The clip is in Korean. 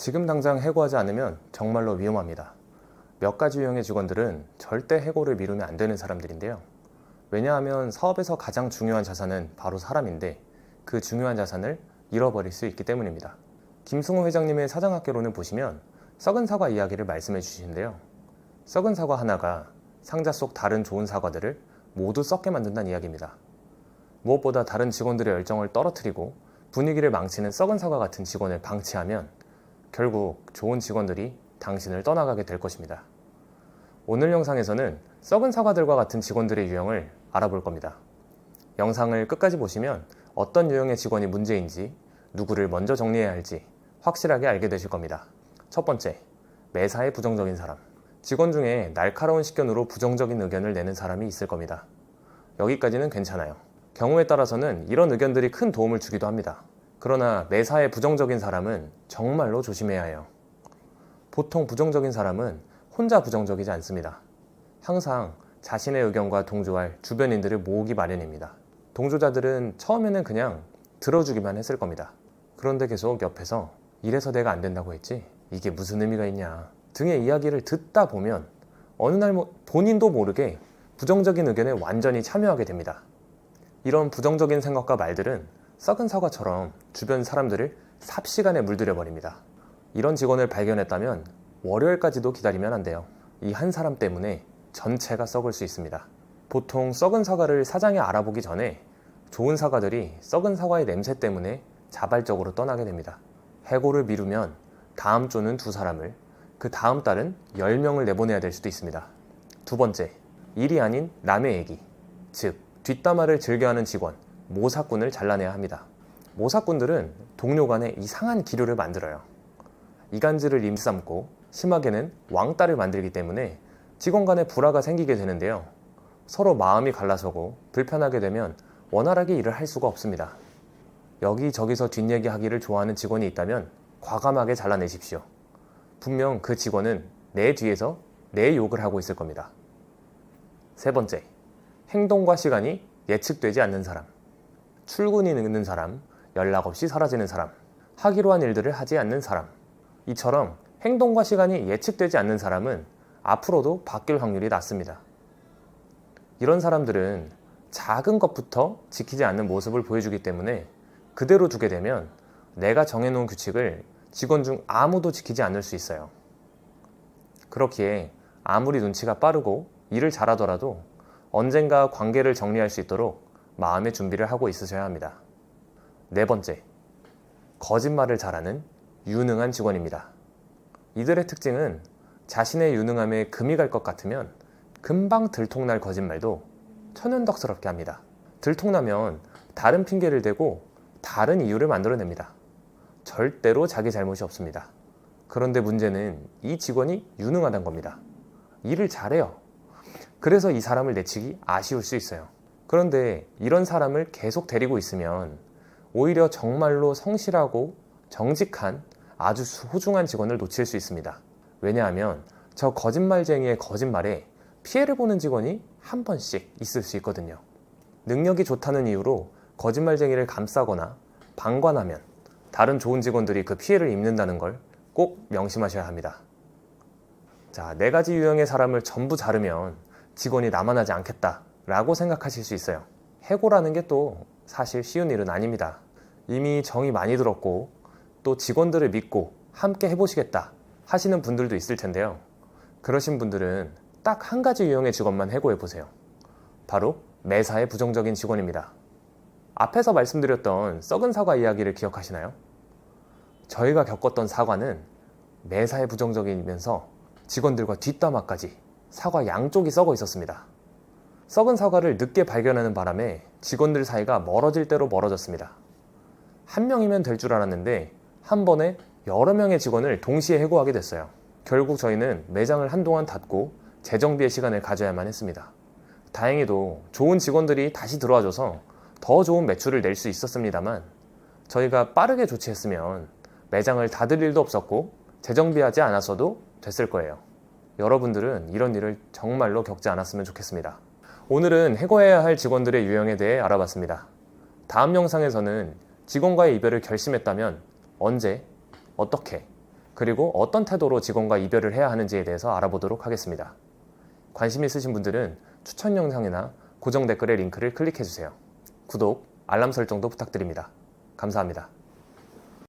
지금 당장 해고하지 않으면 정말로 위험합니다. 몇 가지 유형의 직원들은 절대 해고를 미루면 안 되는 사람들인데요. 왜냐하면 사업에서 가장 중요한 자산은 바로 사람인데 그 중요한 자산을 잃어버릴 수 있기 때문입니다. 김승호 회장님의 사장학개론을 보시면 썩은 사과 이야기를 말씀해 주시는데요. 썩은 사과 하나가 상자 속 다른 좋은 사과들을 모두 썩게 만든다는 이야기입니다. 무엇보다 다른 직원들의 열정을 떨어뜨리고 분위기를 망치는 썩은 사과 같은 직원을 방치하면 결국 좋은 직원들이 당신을 떠나가게 될 것입니다. 오늘 영상에서는 썩은 사과들과 같은 직원들의 유형을 알아볼 겁니다. 영상을 끝까지 보시면 어떤 유형의 직원이 문제인지, 누구를 먼저 정리해야 할지 확실하게 알게 되실 겁니다. 첫 번째, 매사에 부정적인 사람. 직원 중에 날카로운 식견으로 부정적인 의견을 내는 사람이 있을 겁니다. 여기까지는 괜찮아요. 경우에 따라서는 이런 의견들이 큰 도움을 주기도 합니다. 그러나 매사에 부정적인 사람은 정말로 조심해야 해요. 보통 부정적인 사람은 혼자 부정적이지 않습니다. 항상 자신의 의견과 동조할 주변인들을 모으기 마련입니다. 동조자들은 처음에는 그냥 들어주기만 했을 겁니다. 그런데 계속 옆에서 이래서 내가 안 된다고 했지? 이게 무슨 의미가 있냐? 등의 이야기를 듣다 보면 어느 날 본인도 모르게 부정적인 의견에 완전히 참여하게 됩니다. 이런 부정적인 생각과 말들은 썩은 사과처럼 주변 사람들을 삽시간에 물들여 버립니다. 이런 직원을 발견했다면 월요일까지도 기다리면 안 돼요. 이 한 사람 때문에 전체가 썩을 수 있습니다. 보통 썩은 사과를 사장이 알아보기 전에 좋은 사과들이 썩은 사과의 냄새 때문에 자발적으로 떠나게 됩니다. 해고를 미루면 다음 주는 2사람을, 그 다음 달은 10명을 내보내야 될 수도 있습니다. 두 번째, 일이 아닌 남의 얘기, 즉 뒷담화를 즐겨하는 직원, 모사꾼을 잘라내야 합니다. 모사꾼들은 동료 간에 이상한 기류를 만들어요. 이간질을 임삼고 심하게는 왕따를 만들기 때문에 직원 간에 불화가 생기게 되는데요. 서로 마음이 갈라서고 불편하게 되면 원활하게 일을 할 수가 없습니다. 여기저기서 뒷얘기하기를 좋아하는 직원이 있다면 과감하게 잘라내십시오. 분명 그 직원은 내 뒤에서 내 욕을 하고 있을 겁니다. 세 번째, 행동과 시간이 예측되지 않는 사람. 출근이 늦는 사람, 연락 없이 사라지는 사람, 하기로 한 일들을 하지 않는 사람. 이처럼 행동과 시간이 예측되지 않는 사람은 앞으로도 바뀔 확률이 낮습니다. 이런 사람들은 작은 것부터 지키지 않는 모습을 보여주기 때문에 그대로 두게 되면 내가 정해놓은 규칙을 직원 중 아무도 지키지 않을 수 있어요. 그렇기에 아무리 눈치가 빠르고 일을 잘하더라도 언젠가 관계를 정리할 수 있도록 마음의 준비를 하고 있으셔야 합니다. 네 번째, 거짓말을 잘하는 유능한 직원입니다. 이들의 특징은 자신의 유능함에 금이 갈 것 같으면 금방 들통날 거짓말도 천연덕스럽게 합니다. 들통나면 다른 핑계를 대고 다른 이유를 만들어냅니다. 절대로 자기 잘못이 없습니다. 그런데 문제는 이 직원이 유능하다는 겁니다. 일을 잘해요. 그래서 이 사람을 내치기 아쉬울 수 있어요. 그런데 이런 사람을 계속 데리고 있으면 오히려 정말로 성실하고 정직한 아주 소중한 직원을 놓칠 수 있습니다. 왜냐하면 저 거짓말쟁이의 거짓말에 피해를 보는 직원이 한 번씩 있을 수 있거든요. 능력이 좋다는 이유로 거짓말쟁이를 감싸거나 방관하면 다른 좋은 직원들이 그 피해를 입는다는 걸 꼭 명심하셔야 합니다. 자, 4가지 유형의 사람을 전부 자르면 직원이 남아나지 않겠다 라고 생각하실 수 있어요. 해고라는 게 또 사실 쉬운 일은 아닙니다. 이미 정이 많이 들었고 또 직원들을 믿고 함께 해보시겠다 하시는 분들도 있을 텐데요. 그러신 분들은 딱 한 가지 유형의 직원만 해고해 보세요. 바로 매사에 부정적인 직원입니다. 앞에서 말씀드렸던 썩은 사과 이야기를 기억하시나요? 저희가 겪었던 사과는 매사에 부정적이면서 직원들과 뒷담화까지 사과 양쪽이 썩어 있었습니다. 썩은 사과를 늦게 발견하는 바람에 직원들 사이가 멀어질 대로 멀어졌습니다. 한 명이면 될 줄 알았는데 한 번에 여러 명의 직원을 동시에 해고하게 됐어요. 결국 저희는 매장을 한동안 닫고 재정비의 시간을 가져야만 했습니다. 다행히도 좋은 직원들이 다시 들어와줘서 더 좋은 매출을 낼 수 있었습니다만 저희가 빠르게 조치했으면 매장을 닫을 일도 없었고 재정비하지 않았어도 됐을 거예요. 여러분들은 이런 일을 정말로 겪지 않았으면 좋겠습니다. 오늘은 해고해야 할 직원들의 유형에 대해 알아봤습니다. 다음 영상에서는 직원과의 이별을 결심했다면 언제, 어떻게, 그리고 어떤 태도로 직원과 이별을 해야 하는지에 대해서 알아보도록 하겠습니다. 관심 있으신 분들은 추천 영상이나 고정 댓글의 링크를 클릭해주세요. 구독, 알람 설정도 부탁드립니다. 감사합니다.